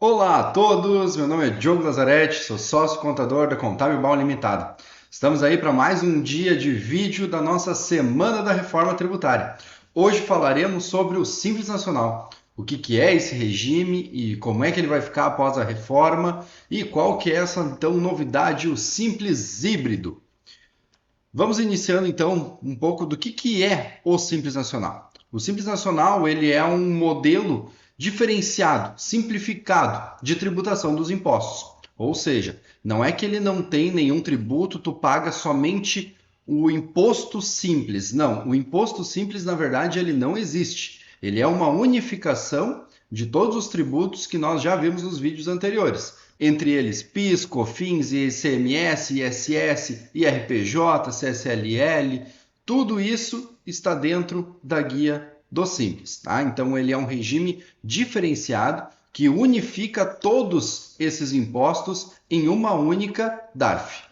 Olá a todos, meu nome é Diogo Lazzaretti, sou sócio contador da Contábil Bal Limitada. Estamos aí para mais um dia de vídeo da nossa Semana da Reforma Tributária. Hoje falaremos sobre o Simples Nacional, o que é esse regime e como é que ele vai ficar após a reforma e qual que é essa então novidade, o Simples Híbrido. Vamos iniciando então um pouco do que é o Simples Nacional. O Simples Nacional ele é um modelo diferenciado, simplificado de tributação dos impostos. Ou seja, não é que ele não tem nenhum tributo, tu paga somente o imposto simples. Não, o imposto simples na verdade ele não existe. Ele é uma unificação de todos os tributos que nós já vimos nos vídeos anteriores. Entre eles PIS, COFINS, ICMS, ISS, IRPJ, CSLL, tudo isso está dentro da guia do Simples. Tá? Então ele é um regime diferenciado que unifica todos esses impostos em uma única DARF.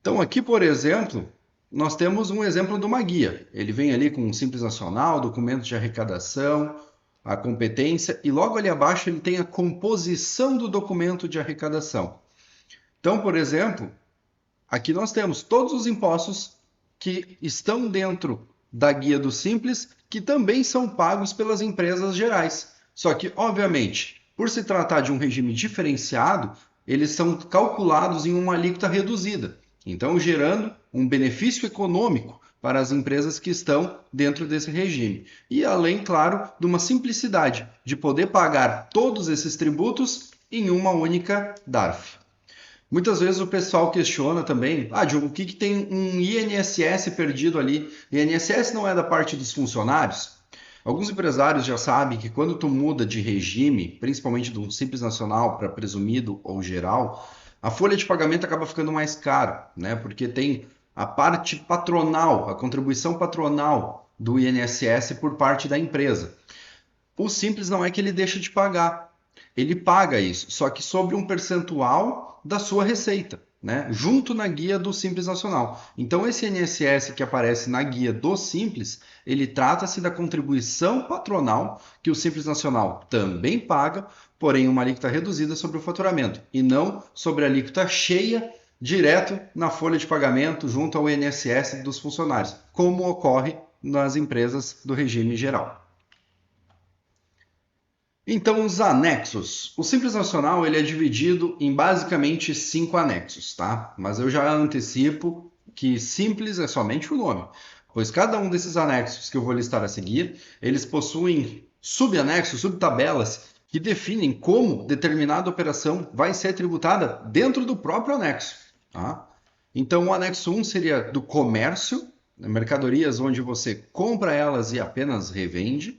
Então aqui, por exemplo, nós temos um exemplo de uma guia. Ele vem ali com um Simples Nacional, documento de arrecadação, a competência, e logo ali abaixo ele tem a composição do documento de arrecadação. Então, por exemplo, aqui nós temos todos os impostos que estão dentro da guia do Simples, que também são pagos pelas empresas gerais. Só que, obviamente, por se tratar de um regime diferenciado, eles são calculados em uma alíquota reduzida, então gerando um benefício econômico para as empresas que estão dentro desse regime. E além, claro, de uma simplicidade de poder pagar todos esses tributos em uma única DARF. Muitas vezes o pessoal questiona também, Diogo, o que tem um INSS perdido ali? INSS não é da parte dos funcionários? Alguns empresários já sabem que quando tu muda de regime, principalmente de um Simples Nacional para presumido ou geral, a folha de pagamento acaba ficando mais cara, né? Porque tem a parte patronal, a contribuição patronal do INSS por parte da empresa. O Simples não é que ele deixa de pagar, ele paga isso, só que sobre um percentual da sua receita, né? Junto na guia do Simples Nacional. Então, esse INSS que aparece na guia do Simples, ele trata-se da contribuição patronal que o Simples Nacional também paga, porém uma alíquota reduzida sobre o faturamento, e não sobre a alíquota cheia direto na folha de pagamento junto ao INSS dos funcionários, como ocorre nas empresas do regime geral. Então, os anexos. O Simples Nacional ele é dividido em basicamente 5 anexos, tá? Mas eu já antecipo que simples é somente o nome, pois cada um desses anexos que eu vou listar a seguir, eles possuem subanexos, subtabelas, que definem como determinada operação vai ser tributada dentro do próprio anexo, tá? Então, o anexo 1 seria do comércio, mercadorias onde você compra elas e apenas revende.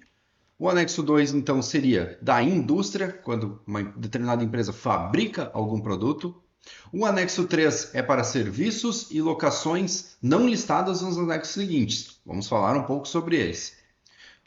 O anexo 2, então, seria da indústria, quando uma determinada empresa fabrica algum produto. O anexo 3 é para serviços e locações não listadas nos anexos seguintes. Vamos falar um pouco sobre eles.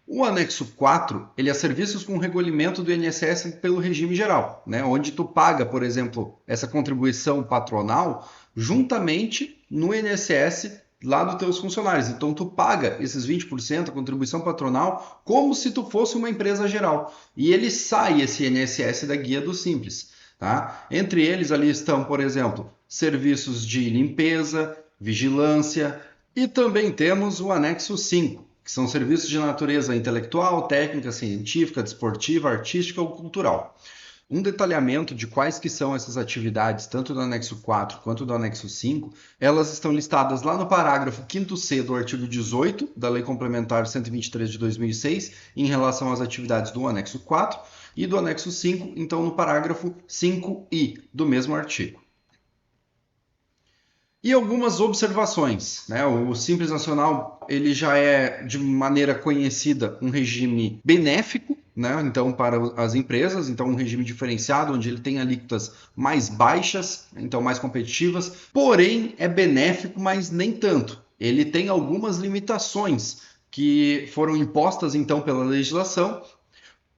O anexo 4, ele é serviços com recolhimento do INSS pelo regime geral, né? Onde tu paga, por exemplo, essa contribuição patronal juntamente no INSS lá dos teus funcionários. Então tu paga esses 20% a contribuição patronal como se tu fosse uma empresa geral. E ele sai esse INSS da guia do Simples, tá? Entre eles ali estão, por exemplo, serviços de limpeza, vigilância e também temos o anexo 5, que são serviços de natureza intelectual, técnica, científica, desportiva, artística ou cultural. Um detalhamento de quais que são essas atividades, tanto do anexo 4 quanto do anexo 5, elas estão listadas lá no parágrafo 5º-C do artigo 18 da Lei Complementar 123 de 2006, em relação às atividades do anexo 4, e do anexo 5, então no parágrafo 5I do mesmo artigo. E algumas observações, né? O Simples Nacional ele já é de maneira conhecida um regime benéfico, né? Então para as empresas, então um regime diferenciado onde ele tem alíquotas mais baixas, então mais competitivas, porém é benéfico, mas nem tanto. Ele tem algumas limitações que foram impostas então pela legislação.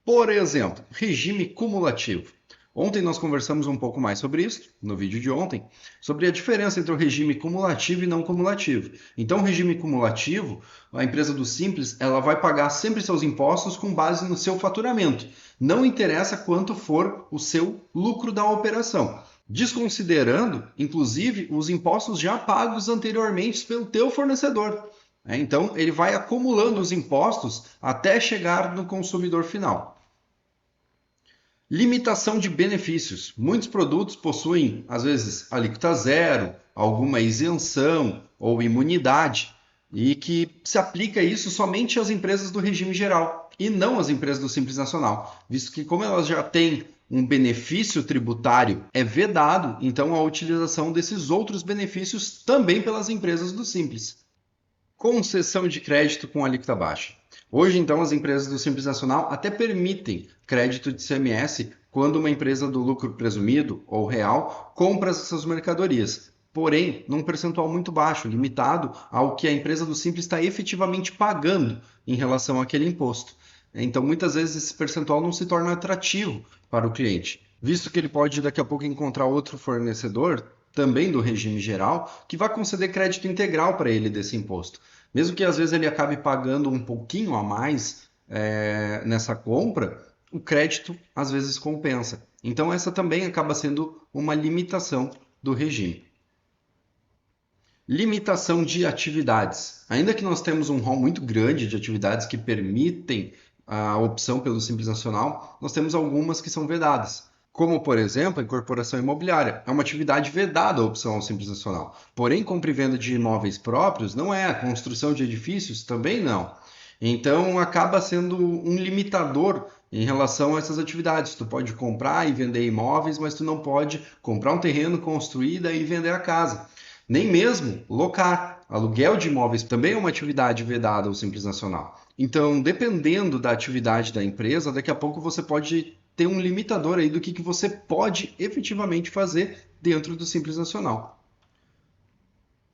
Por exemplo, regime cumulativo. Ontem nós conversamos um pouco mais sobre isso, no vídeo de ontem, sobre a diferença entre o regime cumulativo e não cumulativo. Então, o regime cumulativo, a empresa do Simples, ela vai pagar sempre seus impostos com base no seu faturamento. Não interessa quanto for o seu lucro da operação, desconsiderando, inclusive, os impostos já pagos anteriormente pelo teu fornecedor. Então, ele vai acumulando os impostos até chegar no consumidor final. Limitação de benefícios. Muitos produtos possuem, às vezes, alíquota zero, alguma isenção ou imunidade, e que se aplica isso somente às empresas do regime geral e não às empresas do Simples Nacional, visto que, como elas já têm um benefício tributário, é vedado, então, a utilização desses outros benefícios também pelas empresas do Simples. Concessão de crédito com alíquota baixa. Hoje, então, as empresas do Simples Nacional até permitem crédito de ICMS quando uma empresa do lucro presumido ou real compra essas mercadorias, porém, num percentual muito baixo, limitado ao que a empresa do Simples está efetivamente pagando em relação àquele imposto. Então, muitas vezes, esse percentual não se torna atrativo para o cliente, visto que ele pode daqui a pouco encontrar outro fornecedor, também do regime geral, que vai conceder crédito integral para ele desse imposto. Mesmo que às vezes ele acabe pagando um pouquinho a mais nessa compra, o crédito às vezes compensa. Então essa também acaba sendo uma limitação do regime. Limitação de atividades. Ainda que nós temos um rol muito grande de atividades que permitem a opção pelo Simples Nacional, nós temos algumas que são vedadas. Como, por exemplo, a incorporação imobiliária. É uma atividade vedada a opção ao Simples Nacional. Porém, compra e venda de imóveis próprios não é. A construção de edifícios também não. Então, acaba sendo um limitador em relação a essas atividades. Tu pode comprar e vender imóveis, mas tu não pode comprar um terreno, construir e vender a casa. Nem mesmo locar. Aluguel de imóveis também é uma atividade vedada ao Simples Nacional. Então, dependendo da atividade da empresa, daqui a pouco você pode ter um limitador aí do que você pode efetivamente fazer dentro do Simples Nacional.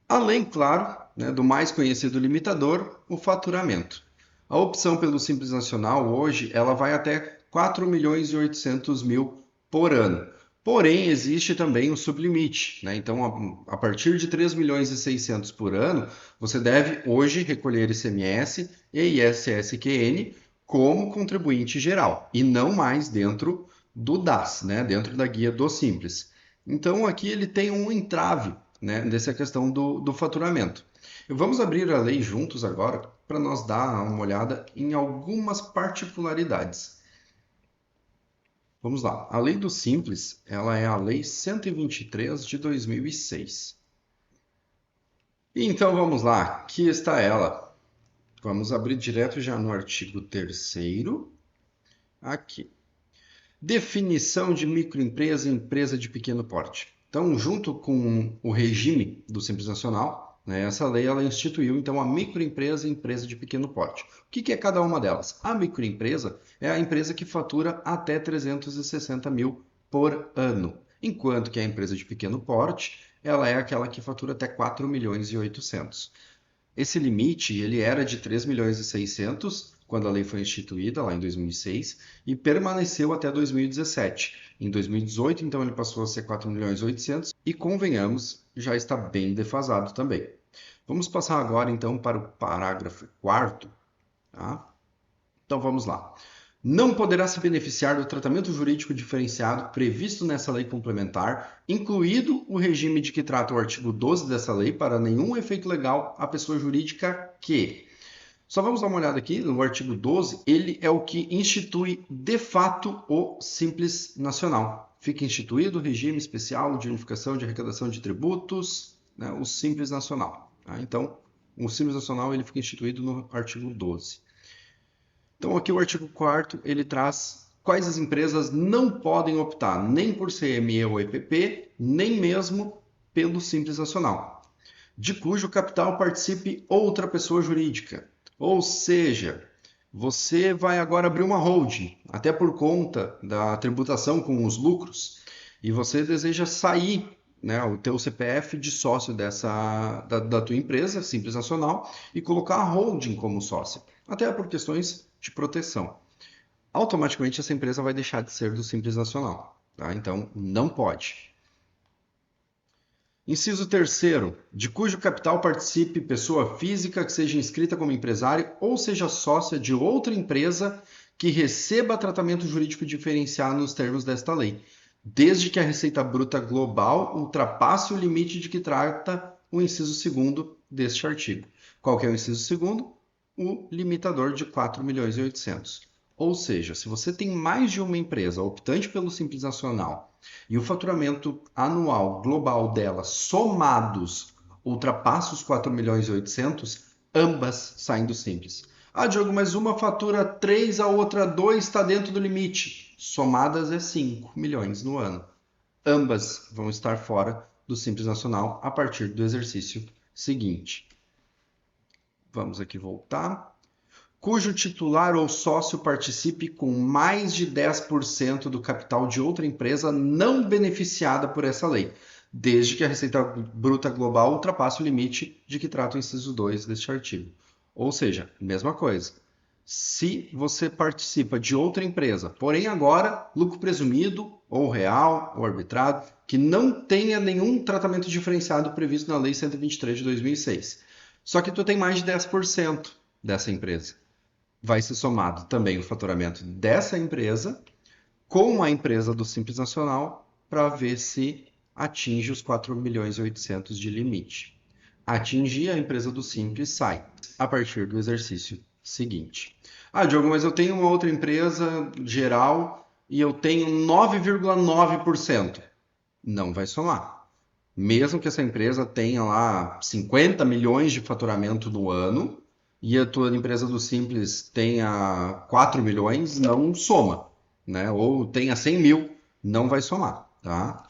Além, claro, do mais conhecido limitador, o faturamento. A opção pelo Simples Nacional hoje ela vai até 4.800.000 por ano. Porém, existe também o sublimite. Então, a partir de 3.600.000 por ano, você deve hoje recolher ICMS e ISS-QN como contribuinte geral, e não mais dentro do DAS, dentro da guia do Simples. Então, aqui ele tem um entrave dessa questão do faturamento. Vamos abrir a lei juntos agora para nós dar uma olhada em algumas particularidades. Vamos lá. A lei do Simples, ela é a lei 123 de 2006. E então vamos lá, aqui está ela. Vamos abrir direto já no artigo 3º, aqui. Definição de microempresa e empresa de pequeno porte. Então, junto com o regime do Simples Nacional, essa lei ela instituiu então a microempresa e empresa de pequeno porte. O que é cada uma delas? A microempresa é a empresa que fatura até 360.000 por ano, enquanto que a empresa de pequeno porte ela é aquela que fatura até 4.800.000. Esse limite ele era de 3.600.000 quando a lei foi instituída, lá em 2006, e permaneceu até 2017. Em 2018, então, ele passou a ser 4.800.000 e, convenhamos, já está bem defasado também. Vamos passar agora, então, para o parágrafo 4º. Tá? Então, vamos lá. Não poderá se beneficiar do tratamento jurídico diferenciado previsto nessa lei complementar, incluído o regime de que trata o artigo 12 dessa lei, para nenhum efeito legal a pessoa jurídica que... Só vamos dar uma olhada aqui no artigo 12, ele é o que institui de fato o Simples Nacional. Fica instituído o regime especial de unificação de arrecadação de tributos, o Simples Nacional. Tá? Então, o Simples Nacional ele fica instituído no artigo 12. Então, aqui o artigo 4º, ele traz quais as empresas não podem optar, nem por CME ou EPP, nem mesmo pelo Simples Nacional, de cujo capital participe outra pessoa jurídica. Ou seja, você vai agora abrir uma holding, até por conta da tributação com os lucros, e você deseja sair, o teu CPF de sócio da tua empresa, Simples Nacional, e colocar a holding como sócio, até por questões de proteção. Automaticamente essa empresa vai deixar de ser do Simples Nacional. tá? Então, não pode. Inciso terceiro, de cujo capital participe pessoa física que seja inscrita como empresário ou seja sócia de outra empresa que receba tratamento jurídico diferenciado nos termos desta lei, desde que a receita bruta global ultrapasse o limite de que trata o inciso segundo deste artigo. Qual que é o inciso segundo? O limitador de 4.800.000. Ou seja, se você tem mais de uma empresa optante pelo Simples Nacional e o faturamento anual global dela somados ultrapassa os 4.800.000, ambas saem do Simples. Ah, Diogo, mas uma fatura 3, a outra 2, está dentro do limite. Somadas é 5 milhões no ano. Ambas vão estar fora do Simples Nacional a partir do exercício seguinte. Vamos aqui voltar. Cujo titular ou sócio participe com mais de 10% do capital de outra empresa não beneficiada por essa lei, desde que a receita bruta global ultrapasse o limite de que trata o inciso 2 deste artigo. Ou seja, mesma coisa. Se você participa de outra empresa, porém agora lucro presumido, ou real, ou arbitrado, que não tenha nenhum tratamento diferenciado previsto na Lei 123 de 2006, só que tu tem mais de 10% dessa empresa, vai ser somado também o faturamento dessa empresa com a empresa do Simples Nacional para ver se atinge os 4.800.000 de limite. Atingir, a empresa do Simples sai a partir do exercício seguinte. Ah, Diogo, mas eu tenho uma outra empresa geral e eu tenho 9,9%. Não vai somar. Mesmo que essa empresa tenha lá 50 milhões de faturamento no ano, e a tua empresa do Simples tenha 4 milhões, não soma, né? Ou tenha 100 mil, não vai somar, tá?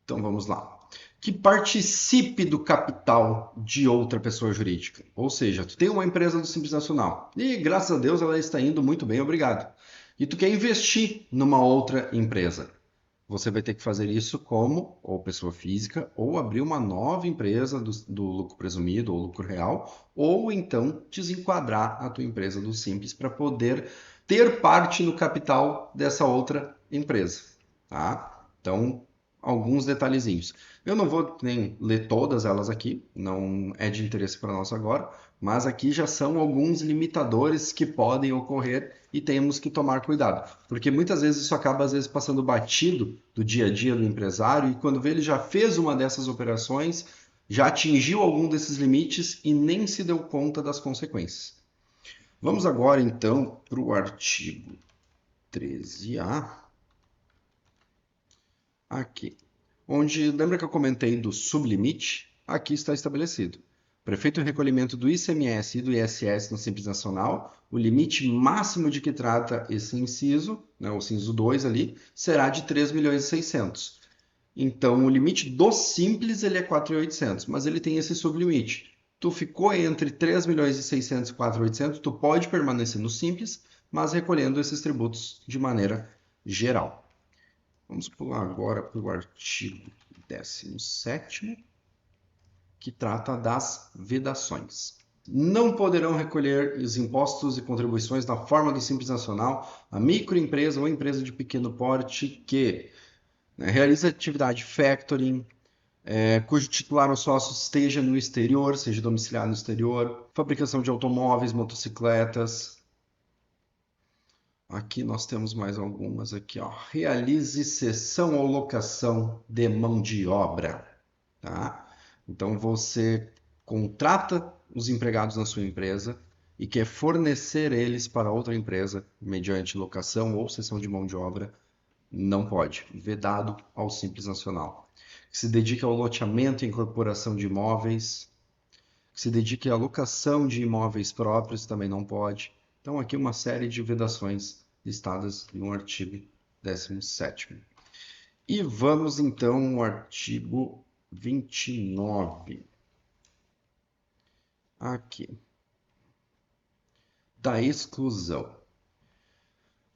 Então vamos lá. Que participe do capital de outra pessoa jurídica. Ou seja, tu tem uma empresa do Simples Nacional e graças a Deus ela está indo muito bem, obrigado. E tu quer investir numa outra empresa. Você vai ter que fazer isso como ou pessoa física, ou abrir uma nova empresa do lucro presumido ou lucro real, ou então desenquadrar a tua empresa do Simples para poder ter parte no capital dessa outra empresa, tá? Então, alguns detalhezinhos. Eu não vou nem ler todas elas aqui, não é de interesse para nós agora, mas aqui já são alguns limitadores que podem ocorrer e temos que tomar cuidado, porque muitas vezes isso acaba às vezes passando batido do dia a dia do empresário e quando vê ele já fez uma dessas operações, já atingiu algum desses limites e nem se deu conta das consequências. Vamos agora então para o artigo 13A, aqui, onde lembra que eu comentei do sublimite? Aqui está estabelecido. Prefeito recolhimento do ICMS e do ISS no Simples Nacional, o limite máximo de que trata esse inciso, né, o inciso 2 ali, será de 3.600.000. Então, o limite do Simples ele é 4.800.000, mas ele tem esse sublimite. Tu ficou entre 3.600.000 e 4.800.000, tu pode permanecer no Simples, mas recolhendo esses tributos de maneira geral. Vamos pular agora para o artigo 17º, que trata das vedações. Não poderão recolher os impostos e contribuições na forma do Simples Nacional a microempresa ou empresa de pequeno porte que realiza atividade factoring, cujo titular ou sócio esteja no exterior, seja domiciliado no exterior, fabricação de automóveis, motocicletas. Aqui nós temos mais algumas aqui, ó. Realize cessão ou locação de mão de obra, tá? Então você contrata os empregados na sua empresa e quer fornecer eles para outra empresa mediante locação ou cessão de mão de obra, não pode. Vedado ao Simples Nacional. Que se dedique ao loteamento e incorporação de imóveis, que se dedique à locação de imóveis próprios, também não pode. Então aqui uma série de vedações listadas no artigo 17º. E vamos então ao artigo 29. Aqui. Da exclusão.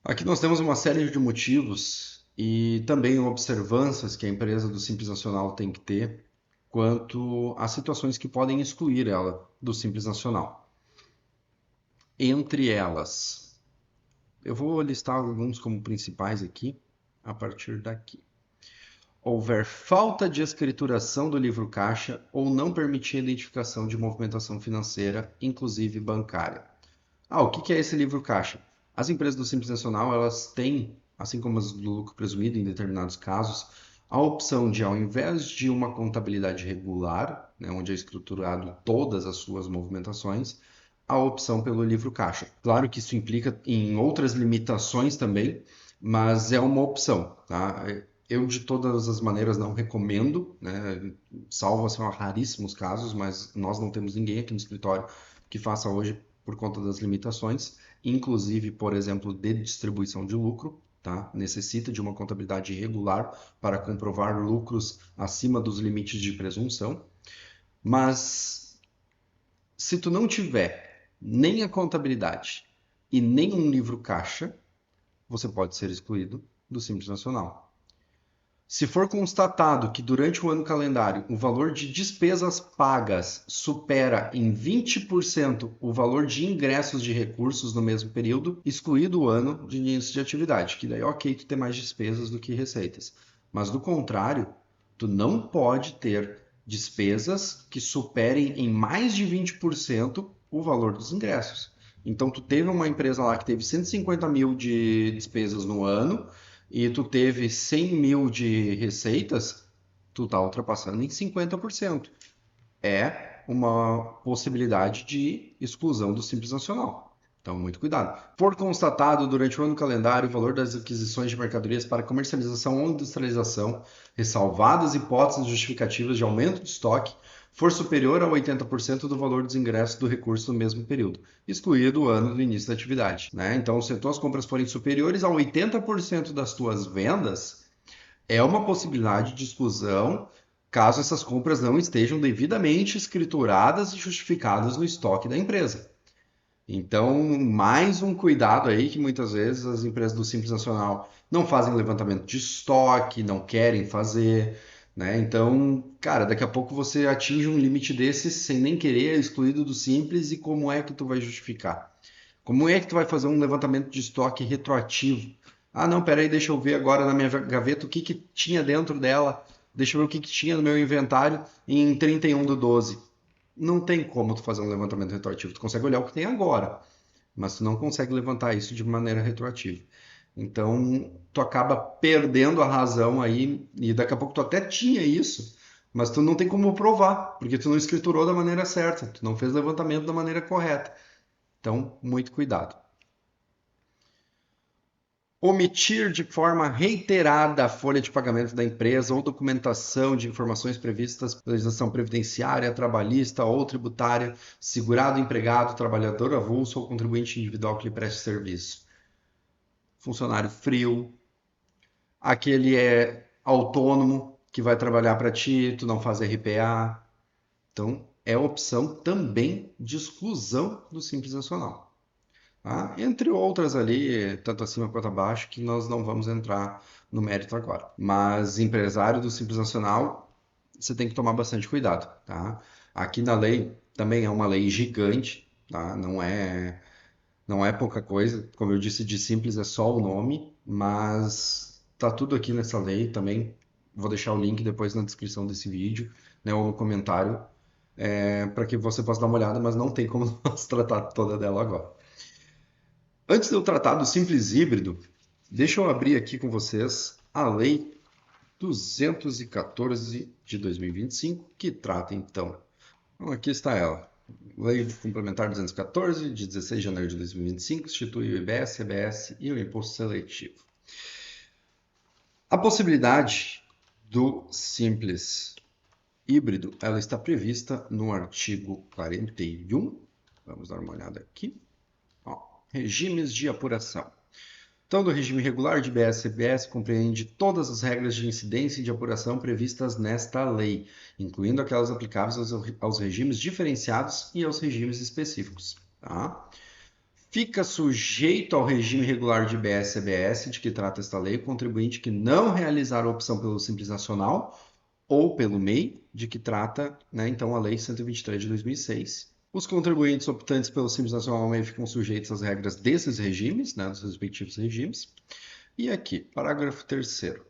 Aqui nós temos uma série de motivos e também observâncias que a empresa do Simples Nacional tem que ter quanto às situações que podem excluir ela do Simples Nacional. Entre elas, eu vou listar alguns como principais aqui. a partir daqui. Houver falta de escrituração do livro caixa ou não permitir a identificação de movimentação financeira, inclusive bancária. O que é esse livro caixa? As empresas do Simples Nacional, elas têm, assim como as do lucro presumido em determinados casos, a opção de, ao invés de uma contabilidade regular, né, onde é escriturado todas as suas movimentações, a opção pelo livro caixa. Claro que isso implica em outras limitações também, mas é uma opção, tá? Eu, de todas as maneiras, não recomendo, né? Salvo assim, raríssimos casos, mas nós não temos ninguém aqui no escritório que faça hoje por conta das limitações, inclusive, por exemplo, de distribuição de lucro, tá? Necessita de uma contabilidade regular para comprovar lucros acima dos limites de presunção, mas se tu não tiver nem a contabilidade e nem um livro caixa, você pode ser excluído do Simples Nacional. Se for constatado que durante o ano calendário o valor de despesas pagas supera em 20% o valor de ingressos de recursos no mesmo período, excluído o ano de início de atividade, que daí ok tu ter mais despesas do que receitas. Mas do contrário, tu não pode ter despesas que superem em mais de 20% o valor dos ingressos. Então tu teve uma empresa lá que teve 150 mil de despesas no ano, e tu teve 100 mil de receitas, tu está ultrapassando em 50%. É uma possibilidade de exclusão do Simples Nacional. Então, muito cuidado. For constatado durante o ano calendário o valor das aquisições de mercadorias para comercialização ou industrialização, ressalvadas hipóteses justificativas de aumento de estoque, for superior a 80% do valor dos ingressos do recurso no mesmo período, excluído o ano do início da atividade. Né? Então, se as tuas compras forem superiores a 80% das tuas vendas, é uma possibilidade de exclusão caso essas compras não estejam devidamente escrituradas e justificadas no estoque da empresa. Então, mais um cuidado aí que muitas vezes as empresas do Simples Nacional não fazem levantamento de estoque, não querem fazer, né? Então, cara, daqui a pouco você atinge um limite desses sem nem querer, excluído do Simples, e como é que tu vai justificar? Como é que tu vai fazer um levantamento de estoque retroativo? Não, peraí, deixa eu ver agora na minha gaveta o que tinha dentro dela, deixa eu ver o que tinha no meu inventário em 31/12. Não tem como tu fazer um levantamento retroativo. Tu consegue olhar o que tem agora, mas tu não consegue levantar isso de maneira retroativa. Então, tu acaba perdendo a razão aí, e daqui a pouco tu até tinha isso, mas tu não tem como provar, porque tu não escriturou da maneira certa, tu não fez levantamento da maneira correta. Então, muito cuidado. Omitir de forma reiterada a folha de pagamento da empresa ou documentação de informações previstas pela legislação previdenciária, trabalhista ou tributária, segurado, empregado, trabalhador avulso ou contribuinte individual que lhe preste serviço. Funcionário frio, aquele é autônomo que vai trabalhar para ti, tu não faz RPA. Então, é opção também de exclusão do Simples Nacional. Entre outras ali, tanto acima quanto abaixo, que nós não vamos entrar no mérito agora. Mas empresário do Simples Nacional, você tem que tomar bastante cuidado, tá? Aqui na lei também é uma lei gigante, tá? Não é pouca coisa. Como eu disse, de simples é só o nome, mas tá tudo aqui nessa lei também. Vou deixar o link depois na descrição desse vídeo, né, ou no comentário, para que você possa dar uma olhada, mas não tem como nós tratar toda dela agora. Antes de eu tratar do simples híbrido, deixa eu abrir aqui com vocês a Lei 214 de 2025, que trata então. Aqui está ela. Lei Complementar 214, de 16 de janeiro de 2025, institui o IBS, CBS e o Imposto Seletivo. A possibilidade do simples híbrido, ela está prevista no artigo 41. Vamos dar uma olhada aqui. Regimes de apuração. Então, do regime regular de IBS-CBS compreende todas as regras de incidência e de apuração previstas nesta lei, incluindo aquelas aplicáveis aos regimes diferenciados e aos regimes específicos. Tá? Fica sujeito ao regime regular de IBS-CBS, de que trata esta lei, o contribuinte que não realizar a opção pelo Simples Nacional ou pelo MEI, de que trata, né, então, a Lei 123 de 2006. Os contribuintes optantes pelo Simples Nacional MEI ficam sujeitos às regras desses regimes, né, dos respectivos regimes. E aqui, parágrafo 3º.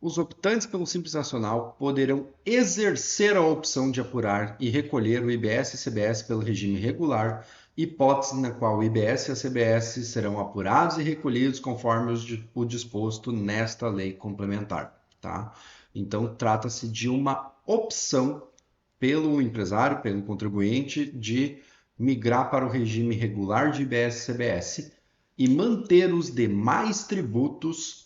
Os optantes pelo Simples Nacional poderão exercer a opção de apurar e recolher o IBS e CBS pelo regime regular, hipótese na qual o IBS e a CBS serão apurados e recolhidos conforme o disposto nesta lei complementar. Tá? Então, trata-se de uma opção pelo empresário, pelo contribuinte, de migrar para o regime regular de IBS e CBS e manter os demais tributos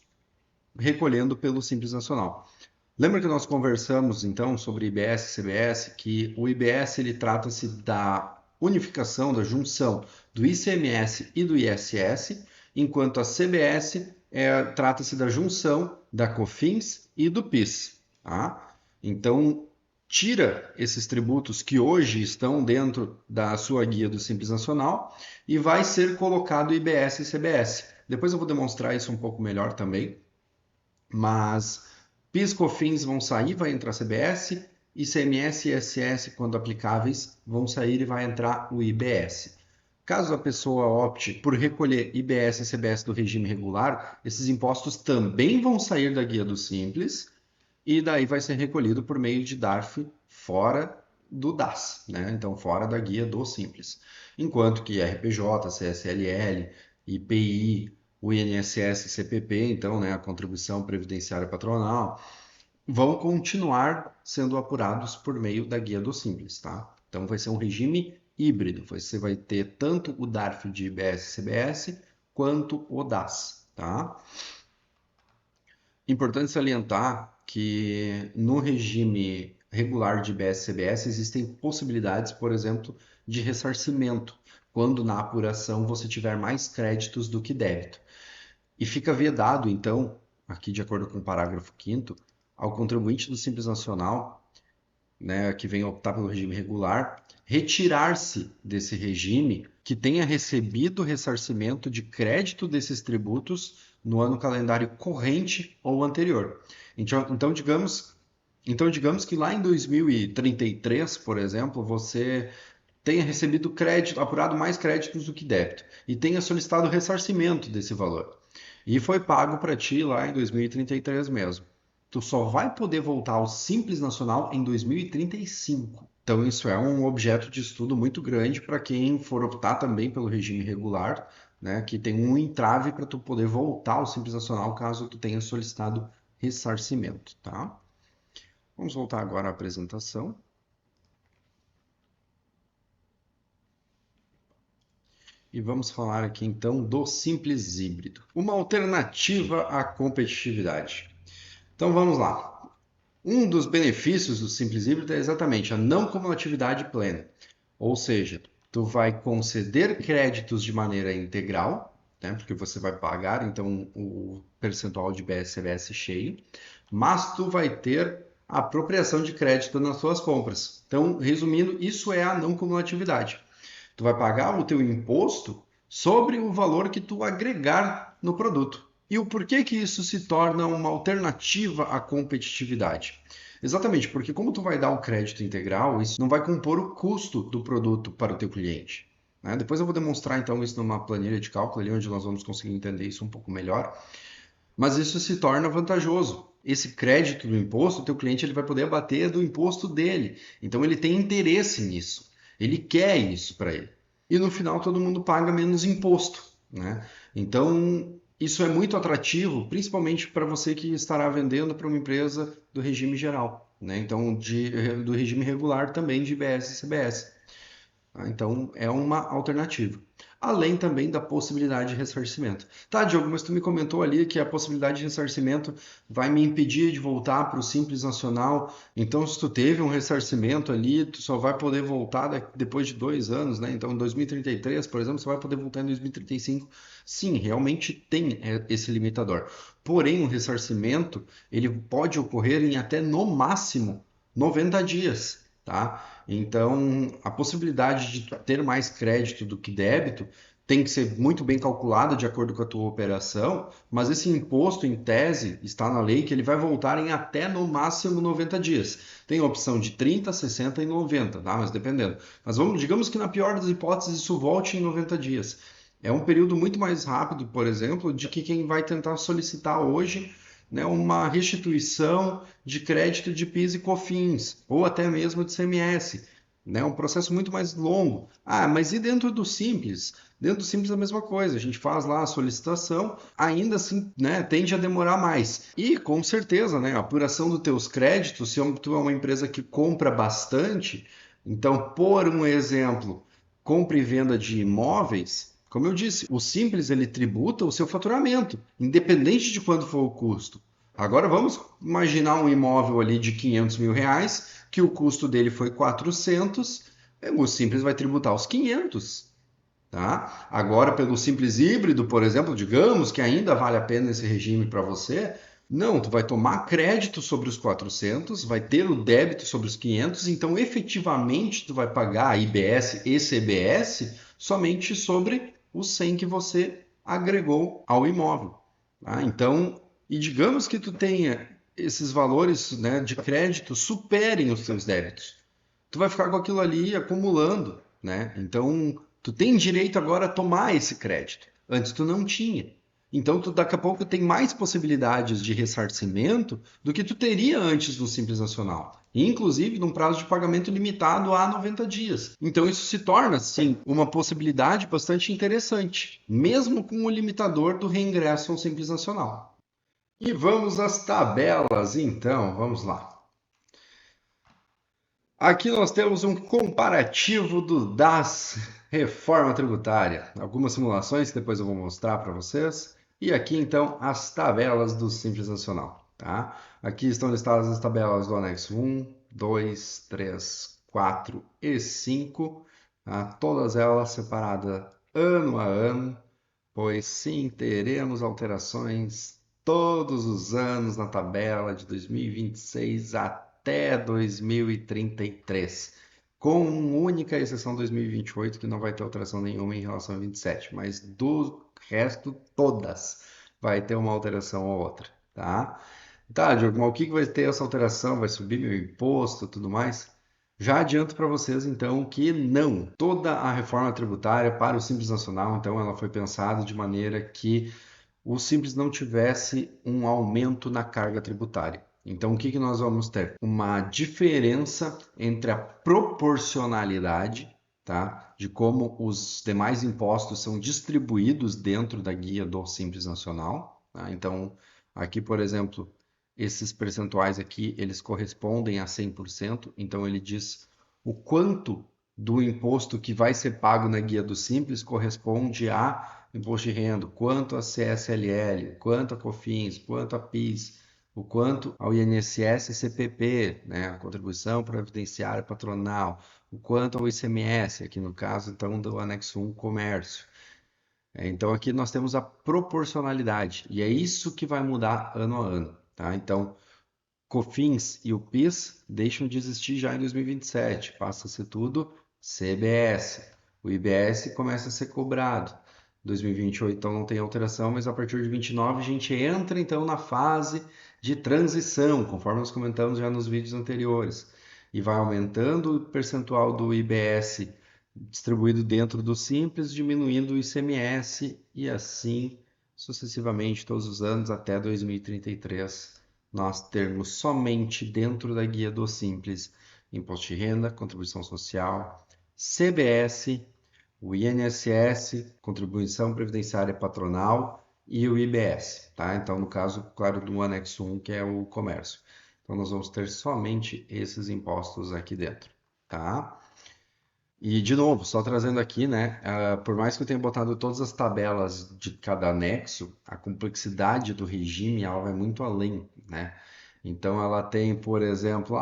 recolhendo pelo Simples Nacional. Lembra que nós conversamos então sobre IBS e CBS, que o IBS ele trata-se da unificação, da junção do ICMS e do ISS, enquanto a CBS trata-se da junção da COFINS e do PIS. Tá? Então, tira esses tributos que hoje estão dentro da sua guia do Simples Nacional e vai ser colocado IBS e CBS. Depois eu vou demonstrar isso um pouco melhor também. Mas PIS e COFINS vão sair, vai entrar CBS, ICMS e ISS, quando aplicáveis, vão sair e vai entrar o IBS. Caso a pessoa opte por recolher IBS e CBS do regime regular, esses impostos também vão sair da guia do Simples e daí vai ser recolhido por meio de DARF fora do DAS, né? Então fora da guia do Simples. Enquanto que RPJ, CSLL, IPI, o INSS e CPP, então, né, a contribuição previdenciária patronal, vão continuar sendo apurados por meio da guia do Simples, tá? Então vai ser um regime híbrido, você vai ter tanto o DARF de IBS e CBS quanto o DAS, tá? Importante salientar que no regime regular de IBS e CBS existem possibilidades, por exemplo, de ressarcimento, quando na apuração você tiver mais créditos do que débito. E fica vedado, então, aqui de acordo com o parágrafo 5º, ao contribuinte do Simples Nacional, né, que vem optar pelo regime regular, retirar-se desse regime que tenha recebido ressarcimento de crédito desses tributos no ano calendário corrente ou anterior. Então digamos que lá em 2033, por exemplo, você tenha recebido crédito, apurado mais créditos do que débito, e tenha solicitado ressarcimento desse valor. E foi pago para ti lá em 2033 mesmo. Tu só vai poder voltar ao Simples Nacional em 2035. Então isso é um objeto de estudo muito grande para quem for optar também pelo regime regular, né, que tem um entrave para tu poder voltar ao Simples Nacional caso tu tenha solicitado ressarcimento, tá? Vamos voltar agora à apresentação. E vamos falar aqui então do Simples Híbrido, uma alternativa à competitividade. Então vamos lá. Um dos benefícios do Simples Híbrido é exatamente a não cumulatividade plena, ou seja, tu vai conceder créditos de maneira integral, né, porque você vai pagar então o percentual de BS-CBS cheio, mas tu vai ter a apropriação de crédito nas suas compras. Então, resumindo, isso é a não cumulatividade. Tu vai pagar o teu imposto sobre o valor que tu agregar no produto. E o porquê que isso se torna uma alternativa à competitividade? Exatamente, porque como tu vai dar o crédito integral, isso não vai compor o custo do produto para o teu cliente. Né? Depois eu vou demonstrar então isso numa planilha de cálculo ali, onde nós vamos conseguir entender isso um pouco melhor. Mas isso se torna vantajoso. Esse crédito do imposto, o teu cliente ele vai poder abater do imposto dele. Então ele tem interesse nisso. Ele quer isso para ele. E no final todo mundo paga menos imposto, né? Então isso é muito atrativo, principalmente para você que estará vendendo para uma empresa do regime geral, né? Então do regime regular também de IBS e CBS. Então é uma alternativa. Além também da possibilidade de ressarcimento. Tá, Diogo, mas tu me comentou ali que a possibilidade de ressarcimento vai me impedir de voltar para o Simples Nacional. Então, se tu teve um ressarcimento ali, tu só vai poder voltar depois de 2 anos, né? Então, em 2033, por exemplo, você vai poder voltar em 2035. Sim, realmente tem esse limitador. Porém, o ressarcimento, ele pode ocorrer em até, no máximo, 90 dias. Tá? Então, a possibilidade de ter mais crédito do que débito tem que ser muito bem calculada de acordo com a tua operação, mas esse imposto, em tese, está na lei que ele vai voltar em até no máximo 90 dias. Tem a opção de 30, 60 e 90, tá? Mas dependendo. Mas digamos que na pior das hipóteses isso volte em 90 dias. É um período muito mais rápido, por exemplo, de que quem vai tentar solicitar hoje, né, uma restituição de crédito de PIS e COFINS, ou até mesmo de CMS, né, um processo muito mais longo. Ah, mas e dentro do Simples? Dentro do Simples é a mesma coisa, a gente faz lá a solicitação, ainda assim, né, tende a demorar mais. E com certeza, né, a apuração dos teus créditos, se tu é uma empresa que compra bastante, então, por um exemplo, compra e venda de imóveis, como eu disse, o Simples ele tributa o seu faturamento, independente de quanto for o custo. Agora vamos imaginar um imóvel ali de 500 mil reais, que o custo dele foi 400, o Simples vai tributar os 500. Tá? Agora, pelo Simples híbrido, por exemplo, digamos que ainda vale a pena esse regime para você, não, tu vai tomar crédito sobre os 400, vai ter o débito sobre os 500, então efetivamente tu vai pagar IBS e CBS somente sobre os 100 que você agregou ao imóvel. Tá? Então, e digamos que tu tenha esses valores, né, de crédito superem os seus débitos, tu vai ficar com aquilo ali acumulando, né? Então, tu tem direito agora a tomar esse crédito. Antes tu não tinha. Então, tu daqui a pouco tem mais possibilidades de ressarcimento do que tu teria antes do Simples Nacional. Inclusive num prazo de pagamento limitado a 90 dias. Então, isso se torna, sim, uma possibilidade bastante interessante, mesmo com o limitador do reingresso ao Simples Nacional. E vamos às tabelas, então, vamos lá. Aqui nós temos um comparativo do DAS Reforma Tributária. Algumas simulações que depois eu vou mostrar para vocês. E aqui então as tabelas do Simples Nacional. Tá? Aqui estão listadas as tabelas do anexo 1, 2, 3, 4 e 5. Tá? Todas elas separadas ano a ano, pois sim, teremos alterações todos os anos na tabela de 2026 até 2033, com única exceção 2028, que não vai ter alteração nenhuma em relação a 27, mas do resto, todas vai ter uma alteração ou outra, tá? Tá, Diogo, mas o que vai ter essa alteração? Vai subir meu imposto e tudo mais? Já adianto para vocês, então, que não. Toda a reforma tributária para o Simples Nacional, então, ela foi pensada de maneira que o Simples não tivesse um aumento na carga tributária. Então, o que que nós vamos ter? Uma diferença entre a proporcionalidade, tá, de como os demais impostos são distribuídos dentro da guia do Simples Nacional. Tá? Então, aqui, por exemplo, esses percentuais aqui, eles correspondem a 100%. Então, ele diz o quanto do imposto que vai ser pago na guia do Simples corresponde a imposto de renda, quanto a CSLL, quanto a COFINS, quanto a PIS, o quanto ao INSS e CPP, né, a contribuição previdenciária patronal, o quanto ao ICMS, aqui no caso então do anexo 1, comércio. Então aqui nós temos a proporcionalidade e é isso que vai mudar ano a ano, tá? Então COFINS e o PIS deixam de existir já em 2027, passa a ser tudo CBS. O IBS começa a ser cobrado. 2028 então não tem alteração, mas a partir de 29 a gente entra então na fase de transição, conforme nós comentamos já nos vídeos anteriores, e vai aumentando o percentual do IBS distribuído dentro do Simples, diminuindo o ICMS e assim sucessivamente todos os anos até 2033 nós termos somente dentro da guia do Simples imposto de renda, contribuição social, CBS, o INSS, contribuição previdenciária patronal e o IBS, tá? Então, no caso, claro, do anexo 1, que é o comércio. Então, nós vamos ter somente esses impostos aqui dentro, tá? E, de novo, só trazendo aqui, né? Por mais que eu tenha botado todas as tabelas de cada anexo, a complexidade do regime ela vai muito além, né? Então, ela tem, por exemplo,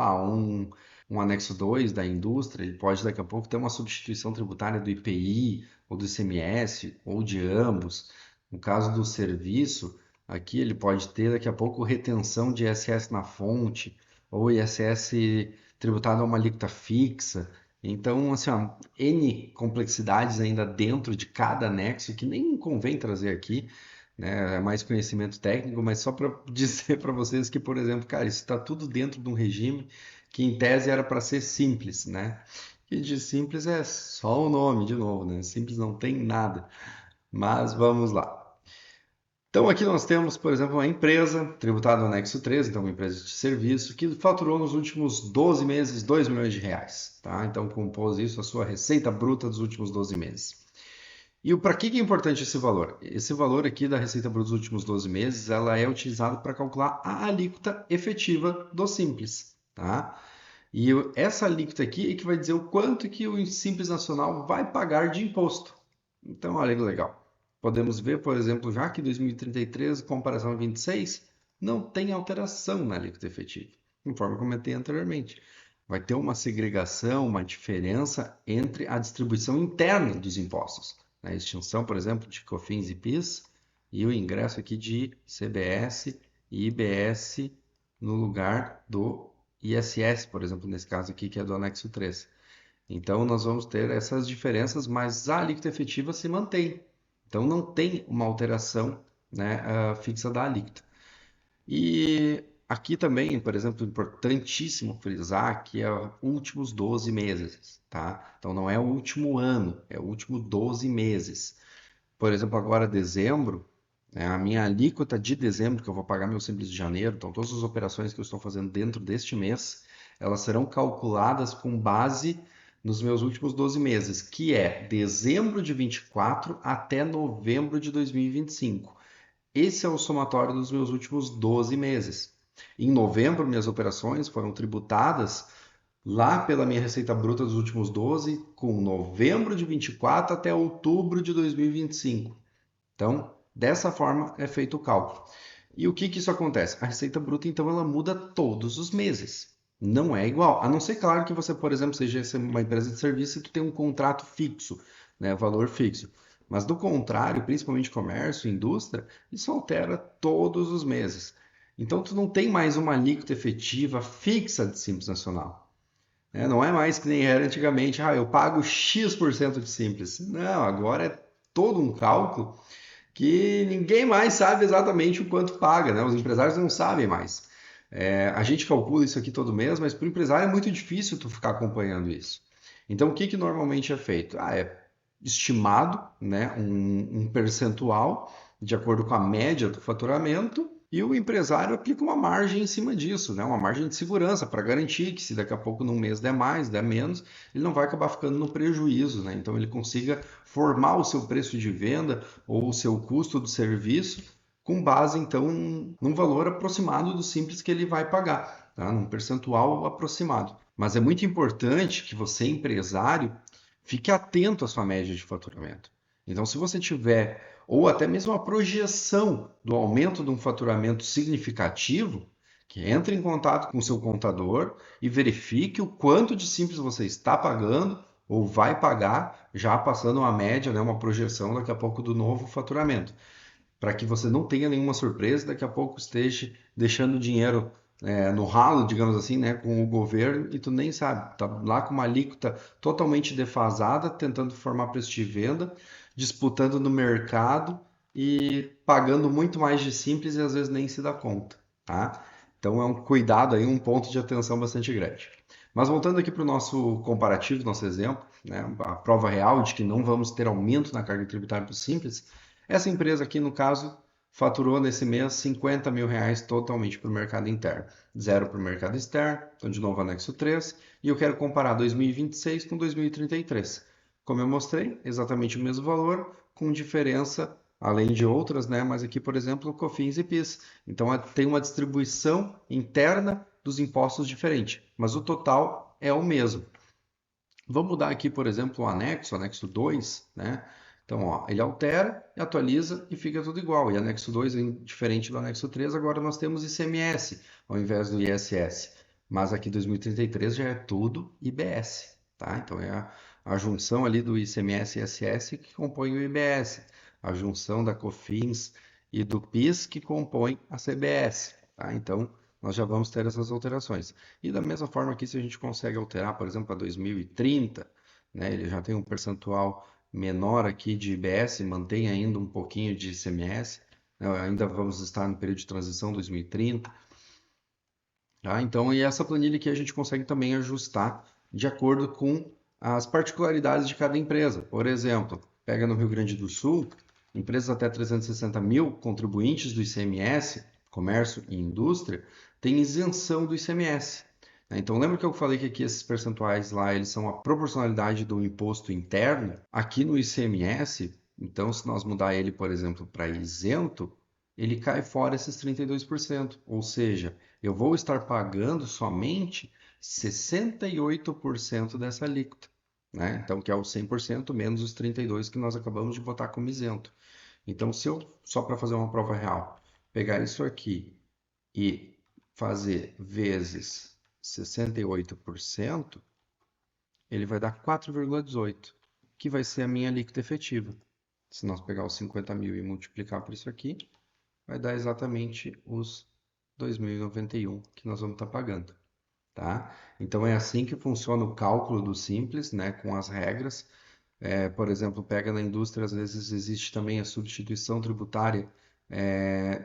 um anexo 2 da indústria, ele pode daqui a pouco ter uma substituição tributária do IPI, ou do ICMS, ou de ambos. No caso do serviço, aqui ele pode ter daqui a pouco retenção de ISS na fonte, ou ISS tributado a uma alíquota fixa. Então, assim, ó, N complexidades ainda dentro de cada anexo que nem convém trazer aqui, né? É mais conhecimento técnico, mas só para dizer para vocês que, por exemplo, cara, isso está tudo dentro de um regime que em tese era para ser simples, né? E de simples é só o nome, de novo, né? Simples não tem nada. Mas vamos lá. Então aqui nós temos, por exemplo, uma empresa tributada no anexo 13, então uma empresa de serviço, que faturou nos últimos 12 meses 2 milhões de reais. Tá? Então compôs isso a sua receita bruta dos últimos 12 meses. E para que é importante esse valor? Esse valor aqui da receita bruta dos últimos 12 meses, ela é utilizada para calcular a alíquota efetiva do Simples. Tá? E essa alíquota aqui é que vai dizer o quanto que o Simples Nacional vai pagar de imposto. Então, olha que legal. Podemos ver, por exemplo, já que 2033, comparação a 26, não tem alteração na alíquota efetiva, conforme eu comentei anteriormente. Vai ter uma segregação, uma diferença entre a distribuição interna dos impostos. A extinção, por exemplo, de COFINS e PIS, e o ingresso aqui de CBS e IBS no lugar do ISS, por exemplo, nesse caso aqui, que é do anexo 3. Então, nós vamos ter essas diferenças, mas a alíquota efetiva se mantém. Então, não tem uma alteração, né, fixa da alíquota. E aqui também, por exemplo, importantíssimo frisar que é últimos 12 meses, tá? Então, não é o último ano, é o último 12 meses. Por exemplo, agora dezembro, né, a minha alíquota de dezembro, que eu vou pagar meu Simples de janeiro, então todas as operações que eu estou fazendo dentro deste mês, elas serão calculadas com base nos meus últimos 12 meses, que é dezembro de 24 até novembro de 2025. Esse é o somatório dos meus últimos 12 meses. Em novembro, minhas operações foram tributadas lá pela minha receita bruta dos últimos 12, com novembro de 24 até outubro de 2025. Então, dessa forma é feito o cálculo. E o que isso acontece? A receita bruta, então, ela muda todos os meses. Não é igual. A não ser, claro, que você, por exemplo, seja uma empresa de serviço e tu tem um contrato fixo, né, valor fixo. Mas do contrário, principalmente comércio, indústria, isso altera todos os meses. Então, tu não tem mais uma alíquota efetiva fixa de Simples Nacional. Né? Não é mais que nem era antigamente, eu pago X% de Simples. Não, agora é todo um cálculo que ninguém mais sabe exatamente o quanto paga, né? Os empresários não sabem mais. A gente calcula isso aqui todo mês, mas para o empresário é muito difícil tu ficar acompanhando isso. Então, o que normalmente é feito? É estimado, né, um percentual de acordo com a média do faturamento e o empresário aplica uma margem em cima disso, né, uma margem de segurança para garantir que se daqui a pouco num mês der mais, der menos, ele não vai acabar ficando no prejuízo, né? Então ele consiga formar o seu preço de venda ou o seu custo do serviço com base então num valor aproximado do Simples que ele vai pagar, tá? Num percentual aproximado. Mas é muito importante que você, empresário, fique atento à sua média de faturamento. Então, se você tiver, ou até mesmo a projeção do aumento de um faturamento significativo, que entre em contato com o seu contador e verifique o quanto de Simples você está pagando ou vai pagar, já passando uma média, né, uma projeção daqui a pouco do novo faturamento, para que você não tenha nenhuma surpresa, daqui a pouco esteja deixando dinheiro no ralo, digamos assim, né, com o governo e tu nem sabe, tá lá com uma alíquota totalmente defasada, tentando formar preço de venda, disputando no mercado e pagando muito mais de Simples e às vezes nem se dá conta, tá? Então é um cuidado aí, um ponto de atenção bastante grande. Mas voltando aqui para o nosso comparativo, nosso exemplo, né, a prova real de que não vamos ter aumento na carga tributária para o Simples, essa empresa aqui, no caso, faturou nesse mês 50 mil reais totalmente para o mercado interno, zero para o mercado externo, então de novo anexo 3, e eu quero comparar 2026 com 2033. Como eu mostrei, exatamente o mesmo valor, com diferença, além de outras, né? Mas aqui, por exemplo, COFINS e PIS. Então tem uma distribuição interna dos impostos diferente, mas o total é o mesmo. Vamos mudar aqui, por exemplo, o anexo 2, né? Então, ó, ele altera, atualiza e fica tudo igual. E anexo 2, diferente do anexo 3, agora nós temos ICMS ao invés do ISS. Mas aqui 2033 já é tudo IBS, tá? Então é a junção ali do ICMS e ISS que compõe o IBS, a junção da COFINS e do PIS que compõe a CBS, tá? Então nós já vamos ter essas alterações. E da mesma forma aqui, se a gente consegue alterar, por exemplo, para 2030, né, ele já tem um percentual menor aqui de IBS, mantém ainda um pouquinho de ICMS, né, ainda vamos estar no período de transição 2030. Tá? Então, e essa planilha aqui a gente consegue também ajustar de acordo com as particularidades de cada empresa. Por exemplo, pega no Rio Grande do Sul, empresas até 360 mil contribuintes do ICMS, comércio e indústria, têm isenção do ICMS. Então, lembra que eu falei que aqui esses percentuais lá, eles são a proporcionalidade do imposto interno? Aqui no ICMS, então, se nós mudar ele, por exemplo, para isento, ele cai fora esses 32%. Ou seja, eu vou estar pagando somente 68% dessa alíquota, né? Então, que é o 100% menos os 32% que nós acabamos de botar como isento. Então, se eu, só para fazer uma prova real, pegar isso aqui e fazer vezes 68%, ele vai dar 4,18, que vai ser a minha alíquota efetiva. Se nós pegar os 50 mil e multiplicar por isso aqui, vai dar exatamente os 2.091 que nós vamos estar pagando, tá? Então é assim que funciona o cálculo do Simples, né, com as regras. Por exemplo, pega na indústria, às vezes existe também a substituição tributária